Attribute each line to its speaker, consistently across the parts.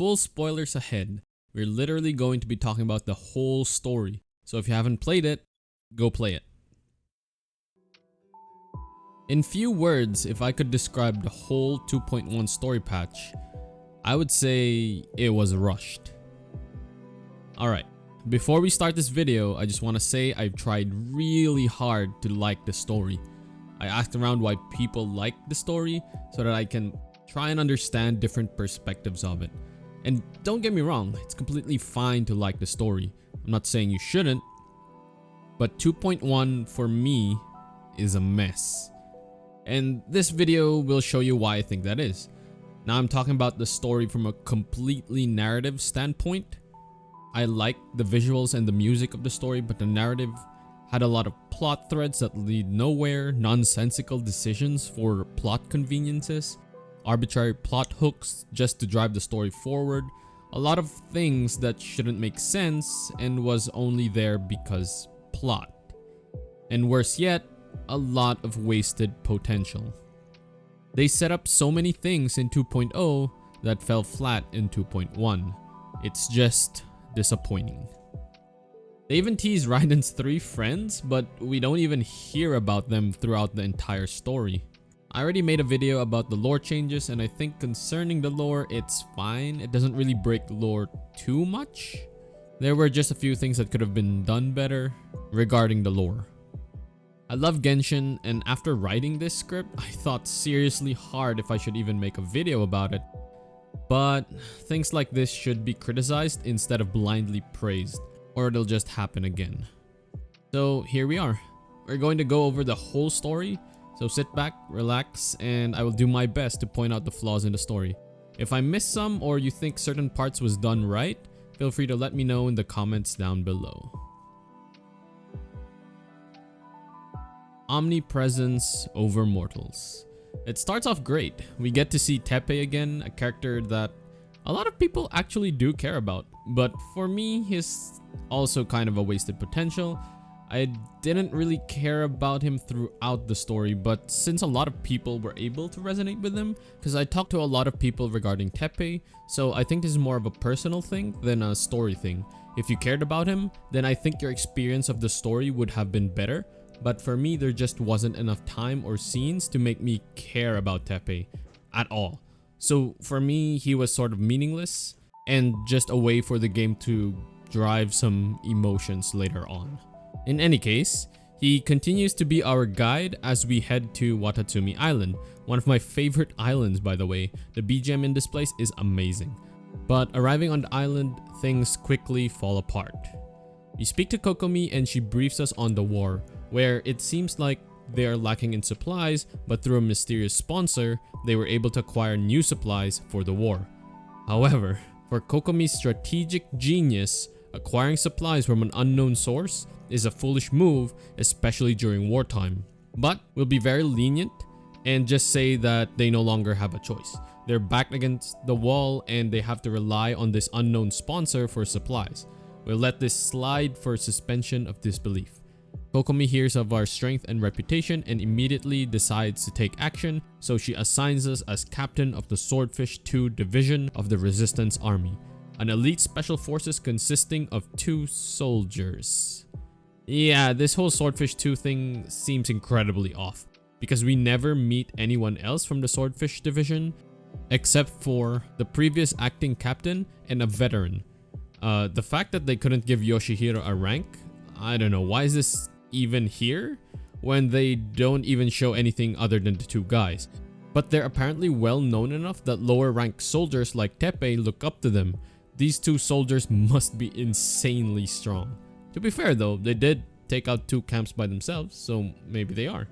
Speaker 1: full spoilers ahead. We're literally going to be talking about the whole story. So if you haven't played it, go play it. In few words, if I could describe the whole 2.1 story patch, I would say it was rushed. Alright, before we start this video, I just want to say I've tried really hard to like the story. I asked around why people like the story so that I can try and understand different perspectives of it. And don't get me wrong, it's completely fine to like the story. I'm not saying you shouldn't, but 2.1 for me is a mess. And this video will show you why I think that is. Now I'm talking about the story from a completely narrative standpoint. I like the visuals and the music of the story, but the narrative had a lot of plot threads that lead nowhere, nonsensical decisions for plot conveniences, arbitrary plot hooks just to drive the story forward, a lot of things that shouldn't make sense and was only there because plot. And worse yet, a lot of wasted potential. They set up so many things in 2.0 that fell flat in 2.1. It's just disappointing. They even tease Raiden's 3 friends, but we don't even hear about them throughout the entire story. I already made a video about the lore changes, and I think concerning the lore, it's fine. It doesn't really break lore too much. There were just a few things that could have been done better regarding the lore. I love Genshin, and after writing this script, I thought seriously hard if I should even make a video about it. But things like this should be criticized instead of blindly praised, or it'll just happen again. So here we are. We're going to go over the whole story, so sit back, relax, and I will do my best to point out the flaws in the story. If I missed some or you think certain parts was done right, feel free to let me know in the comments down below. Omnipresence over mortals. It starts off great. We get to see Teppei again, a character that a lot of people actually do care about. But for me, he's also kind of a wasted potential. I didn't really care about him throughout the story, but since a lot of people were able to resonate with him, because I talked to a lot of people regarding Teppei, so I think this is more of a personal thing than a story thing. If you cared about him, then I think your experience of the story would have been better. But for me, there just wasn't enough time or scenes to make me care about Teppei at all. So for me, he was sort of meaningless and just a way for the game to drive some emotions later on. In any case, he continues to be our guide as we head to Watatsumi Island, one of my favorite islands by the way. The BGM in this place is amazing. But arriving on the island, things quickly fall apart. We speak to Kokomi and she briefs us on the war, where it seems like they are lacking in supplies, but through a mysterious sponsor, they were able to acquire new supplies for the war. However, for Kokomi's strategic genius, acquiring supplies from an unknown source is a foolish move, especially during wartime. But we'll be very lenient and just say that they no longer have a choice. They're backed against the wall and they have to rely on this unknown sponsor for supplies. We'll let this slide for suspension of disbelief. Kokomi hears of our strength and reputation and immediately decides to take action, so she assigns us as captain of the Swordfish 2 division of the Resistance Army, an elite special forces consisting of 2 soldiers. Yeah, this whole Swordfish 2 thing seems incredibly off, because we never meet anyone else from the Swordfish division, except for the previous acting captain and a veteran. The fact that they couldn't give Yoshihiro a rank, I don't know, why is this even here when they don't even show anything other than the 2 guys? But they're apparently well known enough that lower ranked soldiers like Teppei look up to them. These 2 soldiers must be insanely strong. To be fair though, they did take out 2 camps by themselves, so maybe they are.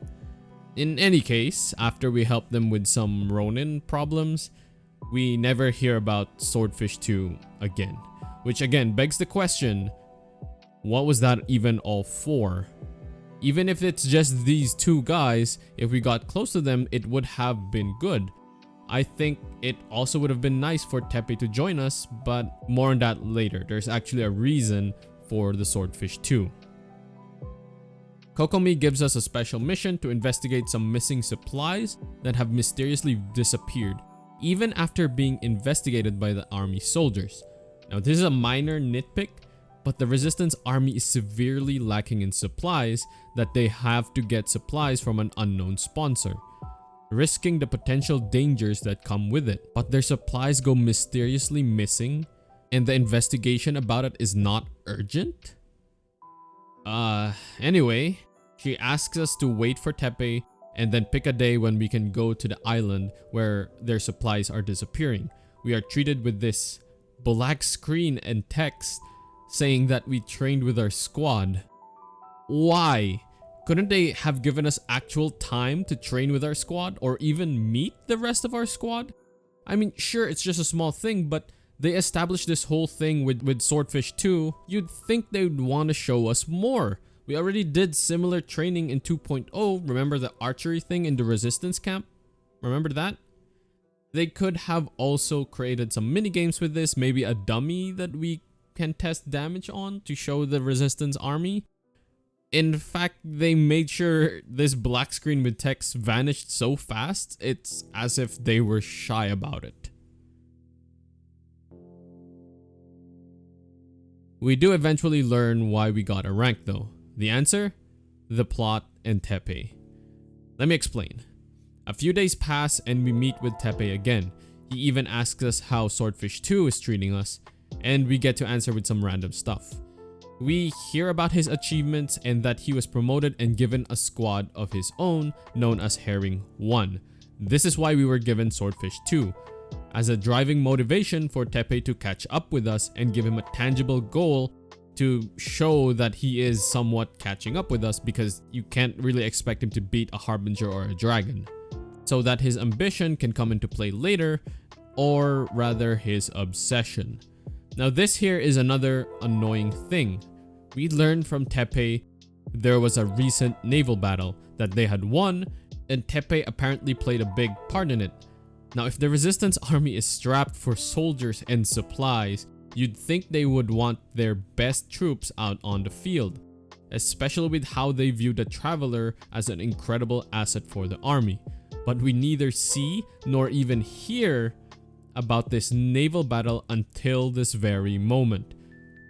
Speaker 1: In any case, after we help them with some Ronin problems, we never hear about Swordfish 2 again. Which again begs the question, what was that even all for? Even if it's just these 2 guys, if we got close to them, it would have been good. I think it also would have been nice for Teppei to join us, but more on that later. There's actually a reason for the Swordfish 2. Kokomi gives us a special mission to investigate some missing supplies that have mysteriously disappeared. even after being investigated by the army soldiers. Now, this is a minor nitpick, but the resistance army is severely lacking in supplies that they have to get supplies from an unknown sponsor, risking the potential dangers that come with it. But their supplies go mysteriously missing, and the investigation about it is not urgent? Anyway, she asks us to wait for Teppei and then pick a day when we can go to the island where their supplies are disappearing. We are treated with this black screen and text saying that we trained with our squad. Why? Couldn't they have given us actual time to train with our squad or even meet the rest of our squad? I mean, sure, it's just a small thing, but they established this whole thing with Swordfish 2. You'd think they'd want to show us more. We already did similar training in 2.0. Remember the archery thing in the resistance camp? Remember that? They could have also created some mini games with this, maybe a dummy that we can test damage on to show the resistance army. In fact, they made sure this black screen with text vanished so fast, it's as if they were shy about it. We do eventually learn why we got a rank though. The answer? The plot and Teppei. Let me explain. A few days pass and we meet with Teppei again. He even asks us how Swordfish 2 is treating us, and we get to answer with some random stuff. We hear about his achievements and that he was promoted and given a squad of his own known as Herring 1. This is why we were given Swordfish 2, as a driving motivation for Teppei to catch up with us and give him a tangible goal to show that he is somewhat catching up with us, because you can't really expect him to beat a Harbinger or a Dragon, so that his ambition can come into play later, or rather his obsession. Now this here is another annoying thing. We learned from Teppei there was a recent naval battle that they had won, and Teppei apparently played a big part in it. Now if the resistance army is strapped for soldiers and supplies, you'd think they would want their best troops out on the field, especially with how they view the traveler as an incredible asset for the army. But we neither see nor even hear about this naval battle until this very moment.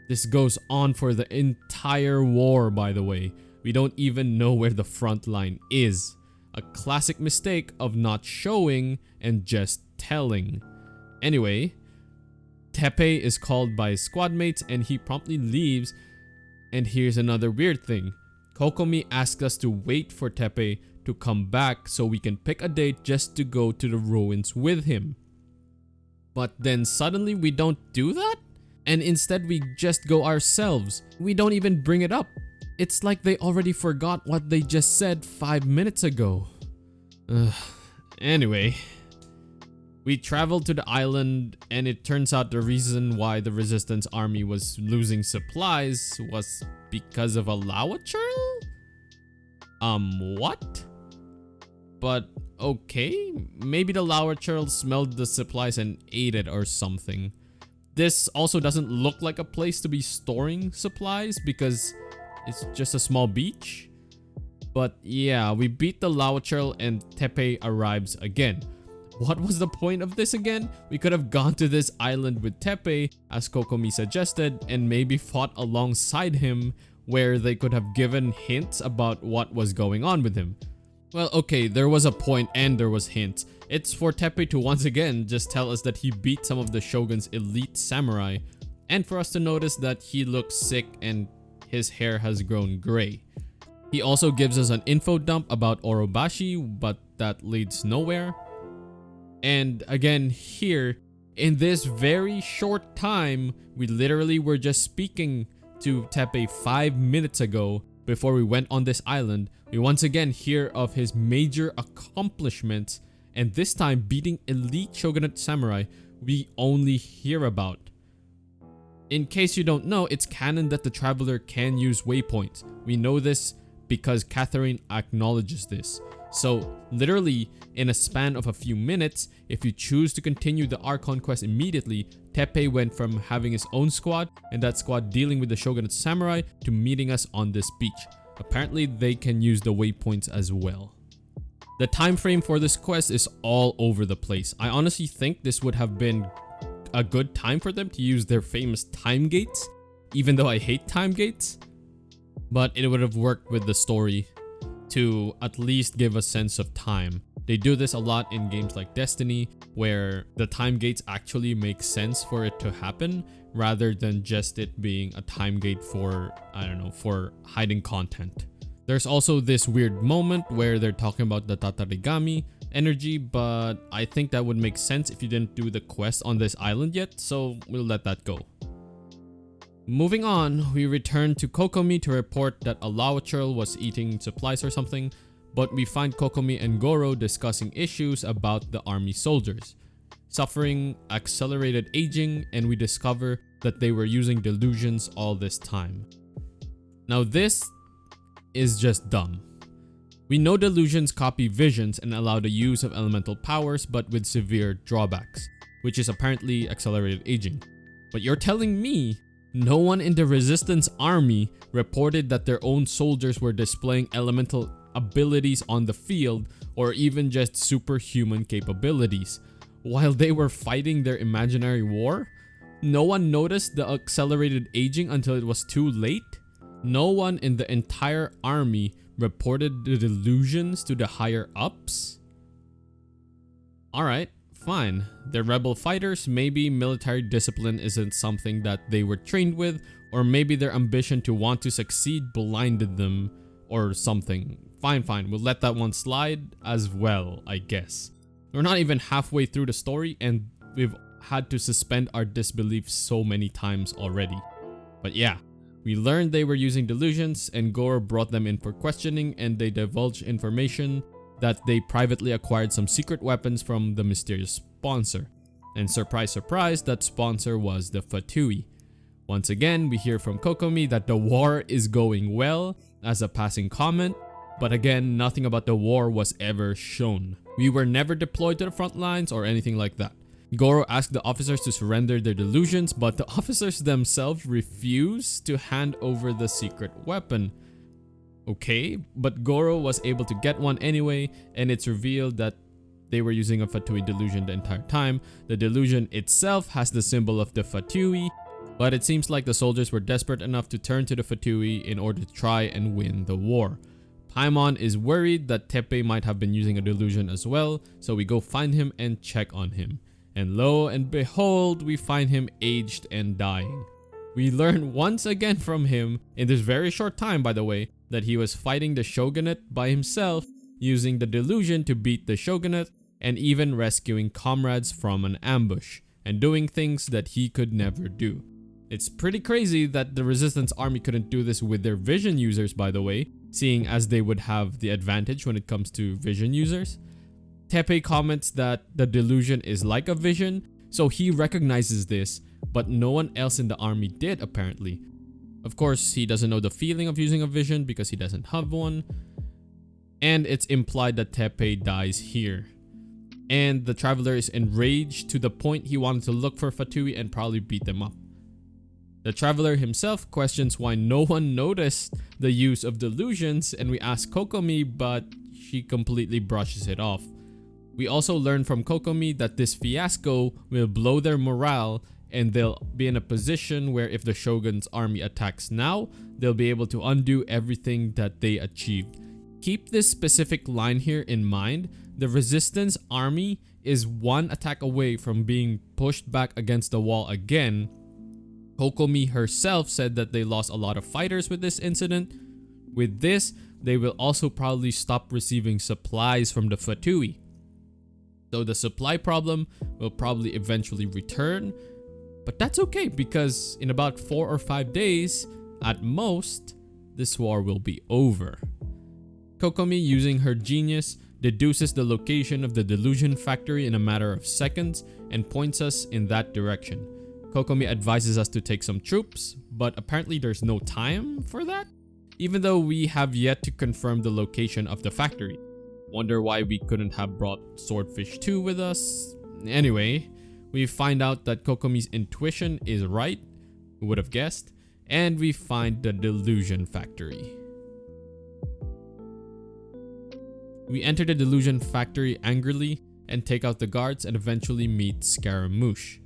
Speaker 1: This goes on for the entire war, by the way. We don't even know where the front line is. A classic mistake of not showing and just telling. Anyway, Teppei is called by his squad mates and he promptly leaves. And here's another weird thing. Kokomi asks us to wait for Teppei to come back so we can pick a date just to go to the ruins with him. But then suddenly we don't do that? And instead we just go ourselves. We don't even bring it up. It's like they already forgot what they just said 5 minutes ago. Anyway, we traveled to the island and it turns out the reason why the resistance army was losing supplies was because of a lava churl? What? But okay, maybe the lava churl smelled the supplies and ate it or something. This also doesn't look like a place to be storing supplies because it's just a small beach. But yeah, we beat the lava churl and Teppei arrives again. What was the point of this again? We could have gone to this island with Teppei, as Kokomi suggested, and maybe fought alongside him, where they could have given hints about what was going on with him. Well, okay, there was a point and there was hints. It's for Teppei to once again just tell us that he beat some of the Shogun's elite samurai, and for us to notice that he looks sick and his hair has grown gray. He also gives us an info dump about Orobashi, but that leads nowhere. And again here, in this very short time, we literally were just speaking to Teppei 5 minutes ago before we went on this island. We once again hear of his major accomplishments, and this time beating elite shogunate samurai we only hear about. In case you don't know, it's canon that the traveler can use waypoints. We know this because Catherine acknowledges this. So literally in a span of a few minutes, if you choose to continue the Archon Quest immediately, Teppei went from having his own squad and that squad dealing with the shogunate samurai to meeting us on this beach. Apparently they can use the waypoints as well. The time frame for this quest is all over the place. I honestly think this would have been a good time for them to use their famous time gates, even though I hate time gates. But it would have worked with the story to at least give a sense of time. They do this a lot in games like Destiny, where the time gates actually make sense for it to happen, rather than just it being a time gate for, I don't know, for hiding content. There's also this weird moment where they're talking about the tatarigami energy, but I think that would make sense if you didn't do the quest on this island yet, so we'll let that go. Moving on, we return to Kokomi to report that a Lawachurl was eating supplies or something, but we find Kokomi and Goro discussing issues about the army soldiers, suffering accelerated aging, and we discover that they were using delusions all this time. Now this is just dumb. We know delusions copy visions and allow the use of elemental powers, but with severe drawbacks, which is apparently accelerated aging. But you're telling me no one in the resistance army reported that their own soldiers were displaying elemental abilities on the field, or even just superhuman capabilities, while they were fighting their imaginary war? No one noticed the accelerated aging until it was too late? No one in the entire army reported the delusions to the higher ups? Alright, fine. They're rebel fighters, maybe military discipline isn't something that they were trained with, or maybe their ambition to want to succeed blinded them or something. Fine, we'll let that one slide as well, I guess. We're not even halfway through the story and we've had to suspend our disbelief so many times already. But yeah, we learned they were using delusions, and Goro brought them in for questioning, and they divulged information that they privately acquired some secret weapons from the mysterious sponsor. And surprise, surprise, that sponsor was the Fatui. Once again, we hear from Kokomi that the war is going well as a passing comment, but again, nothing about the war was ever shown. We were never deployed to the front lines or anything like that. Goro asked the officers to surrender their delusions, but the officers themselves refused to hand over the secret weapon. Okay, but Goro was able to get one anyway, and it's revealed that they were using a Fatui delusion the entire time. The delusion itself has the symbol of the Fatui, but it seems like the soldiers were desperate enough to turn to the Fatui in order to try and win the war. Paimon is worried that Teppei might have been using a delusion as well, so we go find him and check on him. And lo and behold, we find him aged and dying. We learn once again from him, in this very short time by the way, that he was fighting the shogunate by himself, using the delusion to beat the shogunate, and even rescuing comrades from an ambush, and doing things that he could never do. It's pretty crazy that the resistance army couldn't do this with their vision users, by the way, seeing as they would have the advantage when it comes to vision users. Teppei comments that the delusion is like a vision, so he recognizes this, but no one else in the army did apparently. Of course, he doesn't know the feeling of using a vision because he doesn't have one, and it's implied that Teppei dies here. And the traveler is enraged to the point he wanted to look for Fatui and probably beat them up. The traveler himself questions why no one noticed the use of delusions, and we ask Kokomi, but she completely brushes it off. We also learn from Kokomi that this fiasco will blow their morale, and they'll be in a position where if the Shogun's army attacks now, they'll be able to undo everything that they achieved. Keep this specific line here in mind. The resistance army is one attack away from being pushed back against the wall again. Kokomi herself said that they lost a lot of fighters with this incident. With this, they will also probably stop receiving supplies from the Fatui. So the supply problem will probably eventually return, but that's okay because in about 4 or 5 days, at most, this war will be over. Kokomi, using her genius, deduces the location of the delusion factory in a matter of seconds and points us in that direction. Kokomi advises us to take some troops, but apparently there's no time for that, even though we have yet to confirm the location of the factory. Wonder why we couldn't have brought Swordfish 2 with us. Anyway, we find out that Kokomi's intuition is right, who would have guessed, and we find the delusion factory. We enter the delusion factory angrily and take out the guards and eventually meet Scaramouche,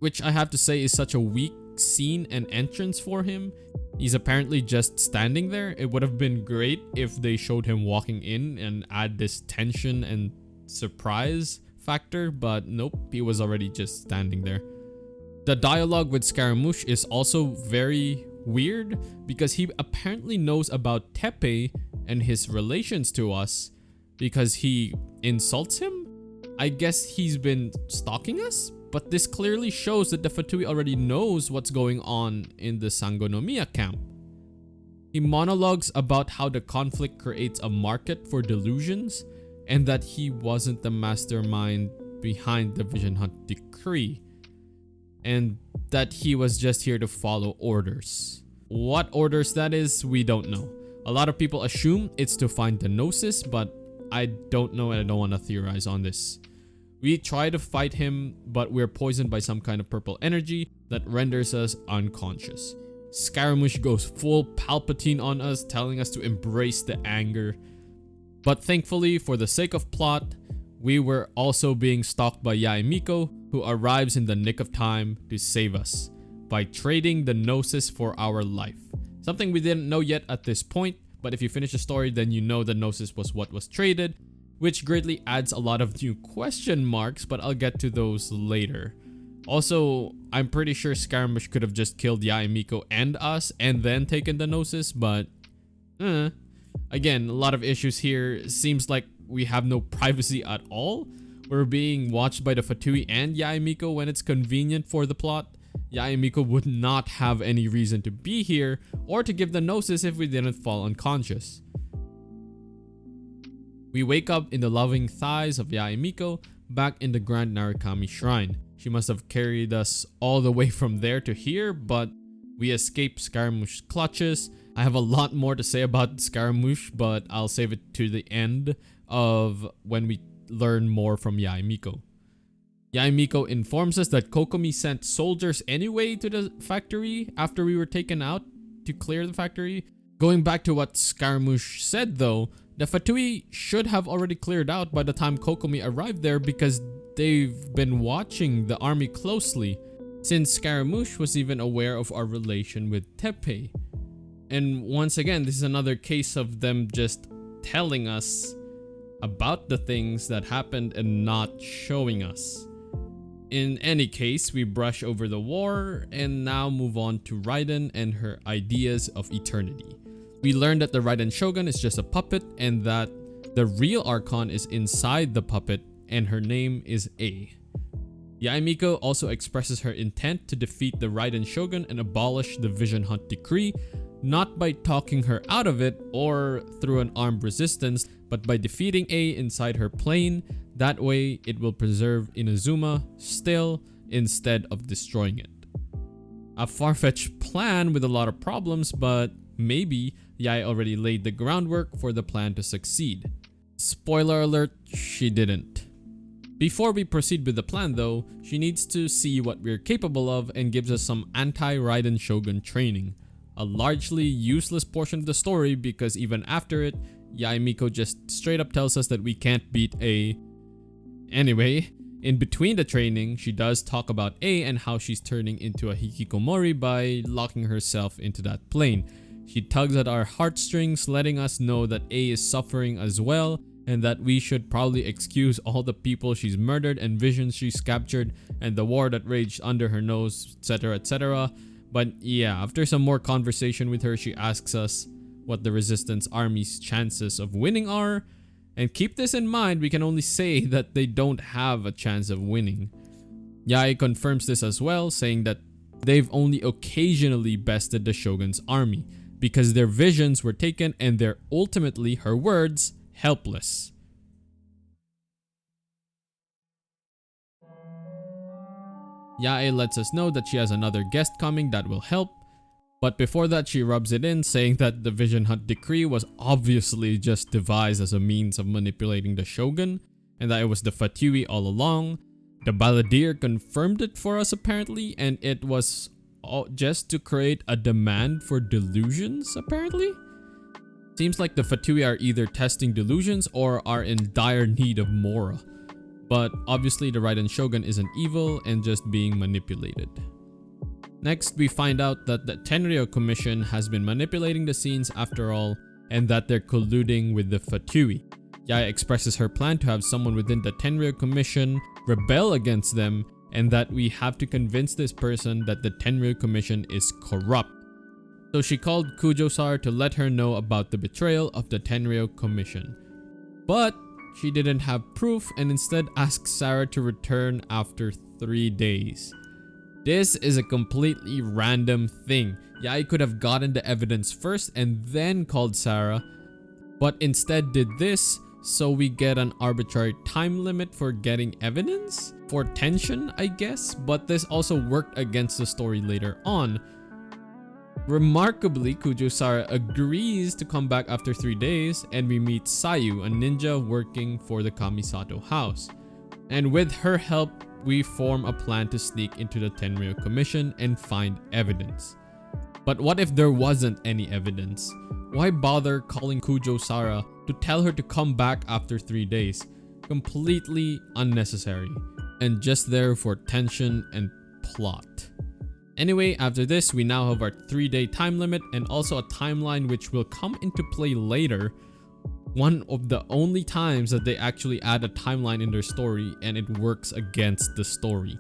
Speaker 1: which I have to say is such a weak scene and entrance for him. He's apparently just standing there. It would have been great if they showed him walking in and add this tension and surprise factor, but nope, he was already just standing there. The dialogue with Scaramouche is also very weird because he apparently knows about Teppei and his relations to us because he insults him. I guess he's been stalking us, but this clearly shows that the Fatui already knows what's going on in the Sangonomiya camp. He monologues about how the conflict creates a market for delusions and that he wasn't the mastermind behind the Vision Hunt decree and that he was just here to follow orders. What orders that is, we don't know. A lot of people assume it's to find the Gnosis, but I don't know and I don't want to theorize on this. We try to fight him, but we're poisoned by some kind of purple energy that renders us unconscious. Scaramouche goes full Palpatine on us, telling us to embrace the anger. But thankfully, for the sake of plot, we were also being stalked by Yae Miko, who arrives in the nick of time to save us by trading the Gnosis for our life. Something we didn't know yet at this point, but if you finish the story, then you know the Gnosis was what was traded, which greatly adds a lot of new question marks, but I'll get to those later. Also, I'm pretty sure Scaramouche could have just killed Yae Miko and us and then taken the Gnosis, but again, a lot of issues here. Seems like we have no privacy at all. We're being watched by the Fatui and Yae Miko when it's convenient for the plot. Yae Miko would not have any reason to be here or to give the Gnosis if we didn't fall unconscious. We wake up in the loving thighs of Yae Miko back in the Grand Narukami Shrine. She must have carried us all the way from there to here, but we escape Scaramouche's clutches. I have a lot more to say about Scaramouche, but I'll save it to the end of when we learn more from Yae Miko. Yae Miko informs us that Kokomi sent soldiers anyway to the factory after we were taken out to clear the factory. Going back to what Scaramouche said though, the Fatui should have already cleared out by the time Kokomi arrived there because they've been watching the army closely, since Scaramouche was even aware of our relation with Teppei. And once again, this is another case of them just telling us about the things that happened and not showing us. In any case, we brush over the war and now move on to Raiden and her ideas of eternity. We learn that the Raiden Shogun is just a puppet and that the real Archon is inside the puppet and her name is A. Yae Miko also expresses her intent to defeat the Raiden Shogun and abolish the Vision Hunt decree, not by talking her out of it or through an armed resistance, but by defeating A inside her plane. That way, it will preserve Inazuma still instead of destroying it. A far-fetched plan with a lot of problems, but maybe Yae already laid the groundwork for the plan to succeed. Spoiler alert, she didn't. Before we proceed with the plan though, she needs to see what we're capable of and gives us some anti-Raiden Shogun training. A largely useless portion of the story because even after it, Yae Miko just straight up tells us that we can't beat A. Anyway, in between the training, she does talk about A and how she's turning into a hikikomori by locking herself into that plane. She tugs at our heartstrings, letting us know that A is suffering as well and that we should probably excuse all the people she's murdered and visions she's captured and the war that raged under her nose, etc, etc. But yeah, after some more conversation with her, she asks us what the Resistance Army's chances of winning are. And keep this in mind, we can only say that they don't have a chance of winning. Yae confirms this as well, saying that they've only occasionally bested the Shogun's army because their visions were taken and they're ultimately, her words, helpless. Yae lets us know that she has another guest coming that will help. But before that, she rubs it in, saying that the Vision Hunt decree was obviously just devised as a means of manipulating the Shogun, and that it was the Fatui all along. The Balladeer confirmed it for us apparently, and it was all just to create a demand for delusions apparently. Seems like the Fatui are either testing delusions or are in dire need of Mora. But obviously the Raiden Shogun isn't evil and just being manipulated. Next, we find out that the Tenryou Commission has been manipulating the scenes after all, and that they're colluding with the Fatui. Yaya expresses her plan to have someone within the Tenryou Commission rebel against them, and that we have to convince this person that the Tenryou Commission is corrupt. So she called Kujo-Sar to let her know about the betrayal of the Tenryou Commission. But she didn't have proof and instead asked Sarah to return after 3 days. This is a completely random thing. Yai could have gotten the evidence first and then called Sarah, but instead did this, so we get an arbitrary time limit for getting evidence? For tension, I guess, but this also worked against the story later on. Remarkably, Kujo-Sara agrees to come back after 3 days, and we meet Sayu, a ninja working for the Kamisato house. And with her help, we form a plan to sneak into the Tenryou Commission and find evidence. But what if there wasn't any evidence? Why bother calling Kujo-Sara to tell her to come back after 3 days? Completely unnecessary, and just there for tension and plot. Anyway, after this, we now have our 3-day time limit and also a timeline which will come into play later. One of the only times that they actually add a timeline in their story, and it works against the story.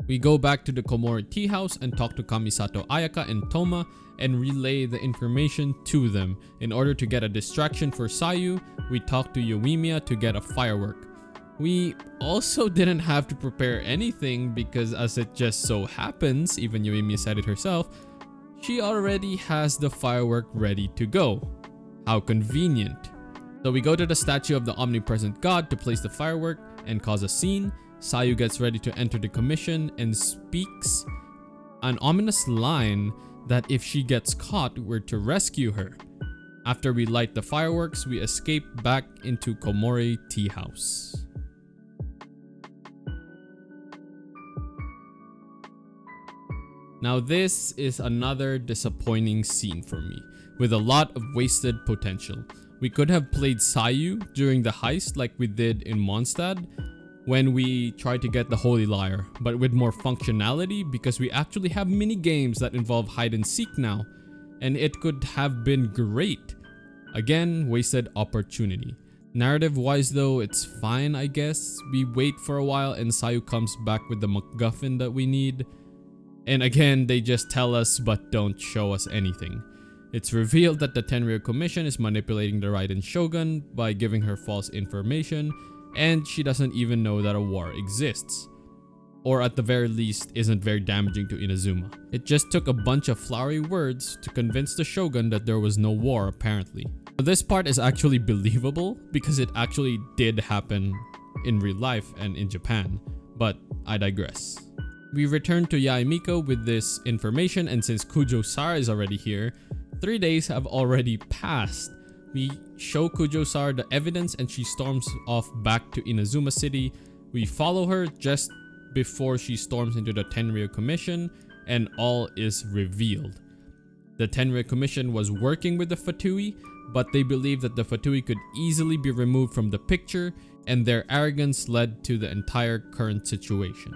Speaker 1: We go back to the Komori tea house and talk to Kamisato Ayaka and Toma and relay the information to them. In order to get a distraction for Sayu, we talk to Yoimiya to get a firework. We also didn't have to prepare anything because, as it just so happens, even Yoimiya said it herself, she already has the firework ready to go. How convenient. So we go to the statue of the omnipresent god to place the firework and cause a scene. Sayu gets ready to enter the commission and speaks an ominous line that if she gets caught, we're to rescue her. After we light the fireworks, we escape back into Komori tea house. Now this is another disappointing scene for me, with a lot of wasted potential. We could have played Sayu during the heist like we did in Mondstadt when we tried to get the Holy Lyre, but with more functionality because we actually have mini games that involve hide and seek now, and it could have been great. Again, wasted opportunity. Narrative wise though, it's fine I guess. We wait for a while and Sayu comes back with the MacGuffin that we need. And again, they just tell us but don't show us anything. It's revealed that the Tenryou Commission is manipulating the Raiden Shogun by giving her false information, and she doesn't even know that a war exists. Or at the very least, isn't very damaging to Inazuma. It just took a bunch of flowery words to convince the Shogun that there was no war apparently. This part is actually believable because it actually did happen in real life and in Japan, but I digress. We return to Yae Miko with this information, and since Kujo-Sara is already here, 3 days have already passed. We show Kujo-Sara the evidence and she storms off back to Inazuma City. We follow her just before she storms into the Tenryou Commission, and all is revealed. The Tenryou Commission was working with the Fatui, but they believed that the Fatui could easily be removed from the picture, and their arrogance led to the entire current situation.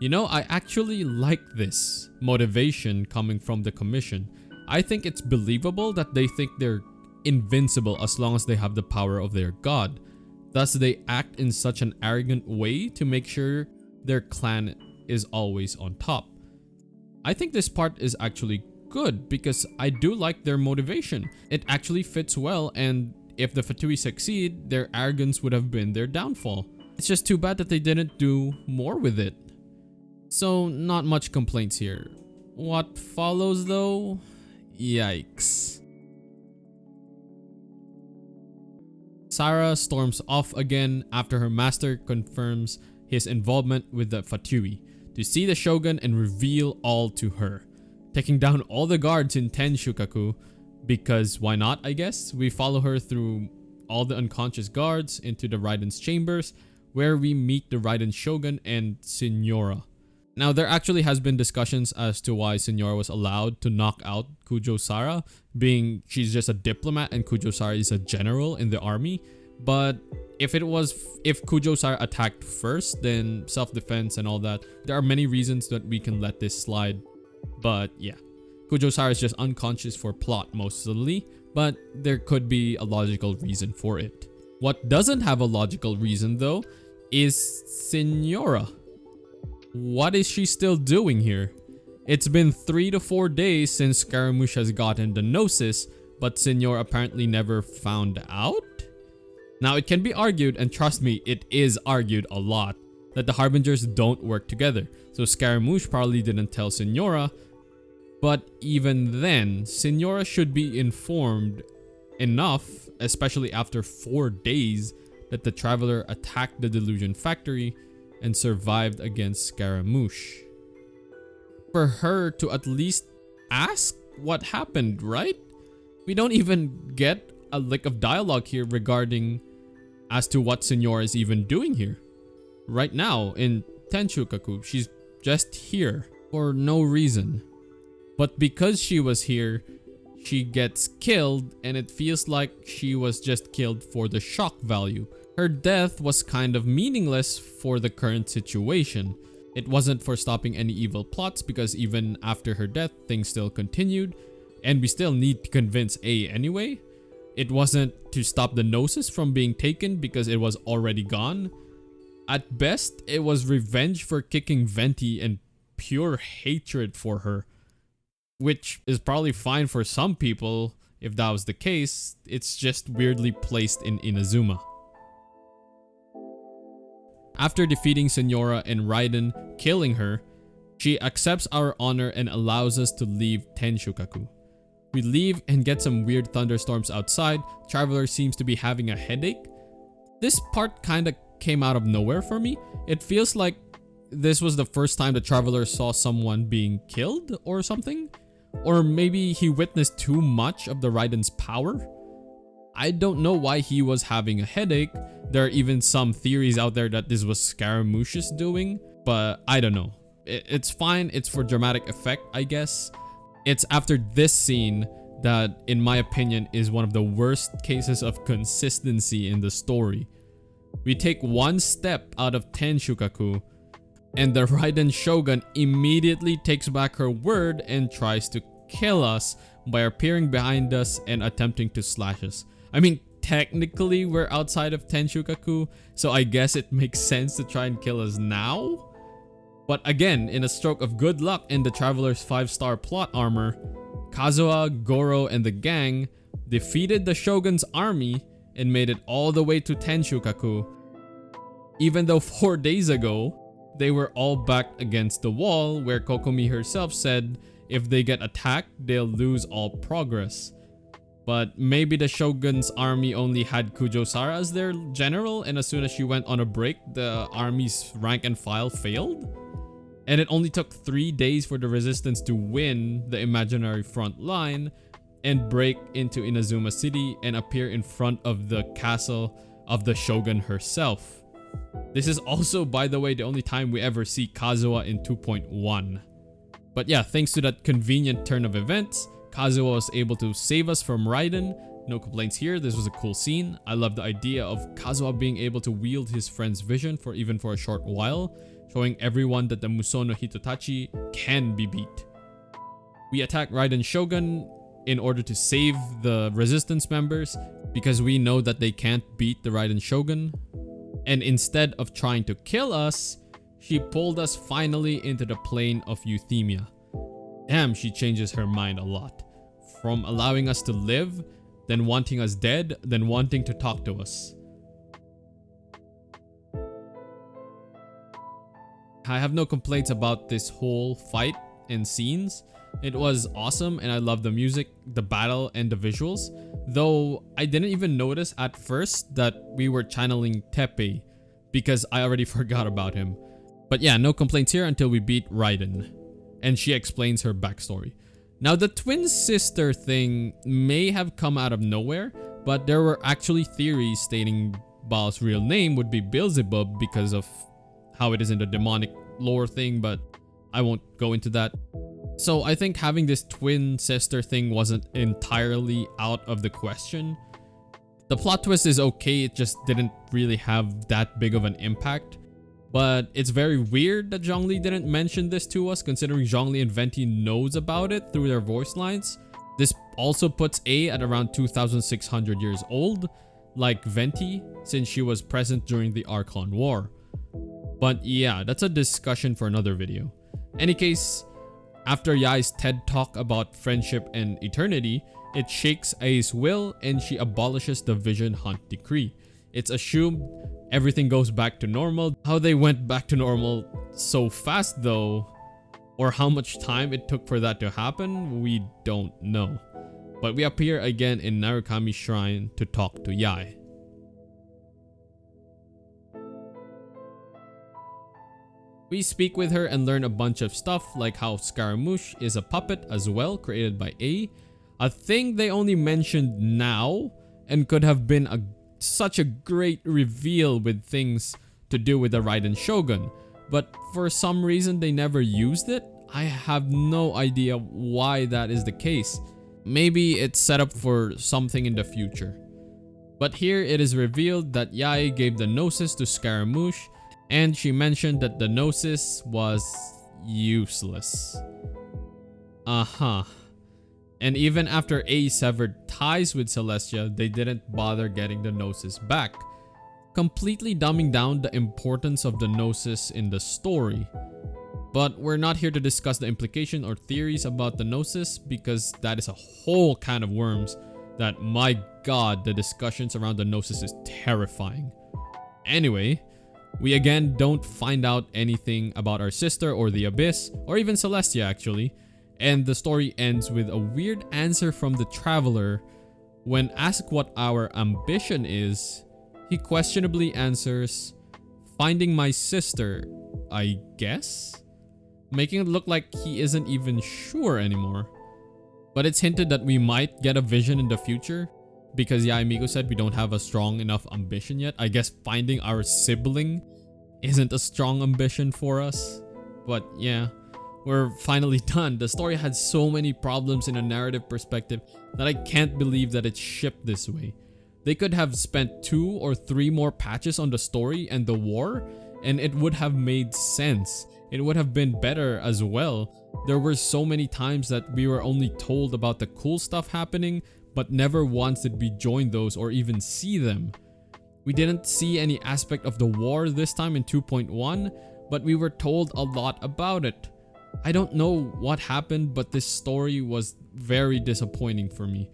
Speaker 1: You know, I actually like this motivation coming from the commission. I think it's believable that they think they're invincible as long as they have the power of their god. Thus, they act in such an arrogant way to make sure their clan is always on top. I think this part is actually good because I do like their motivation. It actually fits well, and if the Fatui succeed, their arrogance would have been their downfall. It's just too bad that they didn't do more with it. So, not much complaints here. What follows though? Yikes. Sarah storms off again after her master confirms his involvement with the Fatui to see the Shogun and reveal all to her, taking down all the guards in Tenshukaku because why not, I guess. We follow her through all the unconscious guards into the Raiden's chambers where we meet the Raiden Shogun and Signora. Now, there actually has been discussions as to why Signora was allowed to knock out Kujo Sara, being she's just a diplomat and Kujo Sara is a general in the army. But if Kujo Sara attacked first, then self-defense and all that, there are many reasons that we can let this slide. But yeah, Kujo Sara is just unconscious for plot mostly, but there could be a logical reason for it. What doesn't have a logical reason though is Signora. What is she still doing here? It's been 3 to 4 days since Scaramouche has gotten the Gnosis, but Signora apparently never found out? Now, it can be argued, and trust me, it is argued a lot, that the Harbingers don't work together. So Scaramouche probably didn't tell Signora, but even then, Signora should be informed enough, especially after 4 days, that the Traveler attacked the Delusion Factory and survived against Scaramouche. For her to at least ask what happened, right? We don't even get a lick of dialogue here regarding as to what Signora is even doing here. Right now in Tenshukaku, she's just here for no reason. But because she was here, she gets killed, and it feels like she was just killed for the shock value. Her death was kind of meaningless for the current situation. It wasn't for stopping any evil plots, because even after her death, things still continued, and we still need to convince A anyway. It wasn't to stop the Gnosis from being taken because it was already gone. At best, it was revenge for kicking Venti and pure hatred for her, which is probably fine for some people if that was the case. It's just weirdly placed in Inazuma. After defeating Signora and Raiden, killing her, she accepts our honor and allows us to leave Tenshukaku. We leave and get some weird thunderstorms outside. Traveler seems to be having a headache. This part kinda came out of nowhere for me. It feels like this was the first time the Traveler saw someone being killed or something. Or maybe he witnessed too much of the Raiden's power. I don't know why he was having a headache. There are even some theories out there that this was Scaramouche's doing, but I don't know. It's fine, it's for dramatic effect, I guess. It's after this scene that, in my opinion, is one of the worst cases of consistency in the story. We take one step out of Tenshukaku, and the Raiden Shogun immediately takes back her word and tries to kill us by appearing behind us and attempting to slash us. I mean, technically we're outside of Tenshukaku, so I guess it makes sense to try and kill us now. But again, in a stroke of good luck in the Traveler's 5-star plot armor, Kazuha, Goro, and the gang defeated the Shogun's army and made it all the way to Tenshukaku, even though 4 days ago, they were all backed against the wall where Kokomi herself said if they get attacked, they'll lose all progress. But maybe the Shogun's army only had Kujo Sara as their general, and as soon as she went on a break, the army's rank and file failed? And it only took 3 days for the resistance to win the imaginary front line and break into Inazuma City and appear in front of the castle of the Shogun herself. This is also, by the way, the only time we ever see Kazuha in 2.1. But yeah, thanks to that convenient turn of events, Kazuha was able to save us from Raiden. No complaints here, this was a cool scene. I love the idea of Kazuha being able to wield his friend's vision for even for a short while, showing everyone that the Musono Hitotachi can be beat. We attack Raiden Shogun in order to save the resistance members because we know that they can't beat the Raiden Shogun. And instead of trying to kill us, she pulled us finally into the plane of Euthymia. Damn, she changes her mind a lot. From allowing us to live, then wanting us dead, then wanting to talk to us. I have no complaints about this whole fight and scenes. It was awesome and I love the music, the battle, and the visuals. Though I didn't even notice at first that we were channeling Teppei because I already forgot about him. But yeah, no complaints here until we beat Raiden. And she explains her backstory. Now the twin sister thing may have come out of nowhere, but there were actually theories stating Baal's real name would be Beelzebub because of how it is in the demonic lore thing, but I won't go into that. So I think having this twin sister thing wasn't entirely out of the question. The plot twist is okay, it just didn't really have that big of an impact. But it's very weird that Zhongli didn't mention this to us, considering Zhongli and Venti knows about it through their voice lines. This also puts A at around 2,600 years old, like Venti, since she was present during the Archon War. But yeah, that's a discussion for another video. Any case, after Yai's TED talk about friendship and eternity, it shakes A's will and she abolishes the Vision Hunt decree. It's assumed everything goes back to normal. How they went back to normal so fast though, or how much time it took for that to happen, we don't know. But we appear again in Narukami's shrine to talk to Yai. We speak with her and learn a bunch of stuff, like how Scaramouche is a puppet as well, created by a thing they only mentioned now and could have been such a great reveal with things to do with the Raiden Shogun, but for some reason they never used it. I have no idea why that is the case. Maybe it's set up for something in the future. But here it is revealed that Yai gave the Gnosis to Scaramouche, and she mentioned that the Gnosis was useless. And even after A severed ties with Celestia, they didn't bother getting the Gnosis back, completely dumbing down the importance of the Gnosis in the story. But we're not here to discuss the implication or theories about the Gnosis, because that is a whole can of worms that, my god, the discussions around the Gnosis is terrifying. Anyway, we again don't find out anything about our sister or the Abyss, or even Celestia actually, and the story ends with a weird answer from the Traveler. When asked what our ambition is, he questionably answers, "Finding my sister, I guess?" Making it look like he isn't even sure anymore. But it's hinted that we might get a vision in the future, because Yaimigo said we don't have a strong enough ambition yet. I guess finding our sibling isn't a strong ambition for us. But yeah, we're finally done. The story had so many problems in a narrative perspective that I can't believe that it's shipped this way. They could have spent 2 or 3 more patches on the story and the war, and it would have made sense. It would have been better as well. There were so many times that we were only told about the cool stuff happening, but never once did we join those or even see them. We didn't see any aspect of the war this time in 2.1, but we were told a lot about it. I don't know what happened, but this story was very disappointing for me.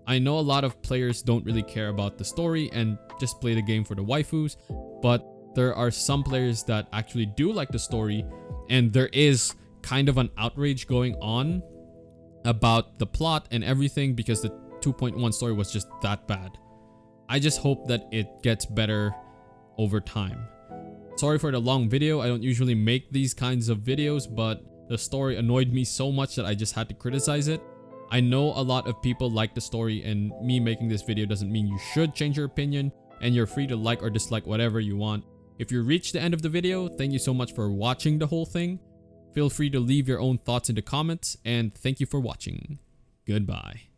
Speaker 1: I know a lot of players don't really care about the story and just play the game for the waifus, but there are some players that actually do like the story, and there is kind of an outrage going on about the plot and everything because the 2.1 story was just that bad. I just hope that it gets better over time. Sorry for the long video. I don't usually make these kinds of videos, but the story annoyed me so much that I just had to criticize it. I know a lot of people like the story, and me making this video doesn't mean you should change your opinion, and you're free to like or dislike whatever you want. If you reached the end of the video, thank you so much for watching the whole thing. Feel free to leave your own thoughts in the comments, and thank you for watching. Goodbye.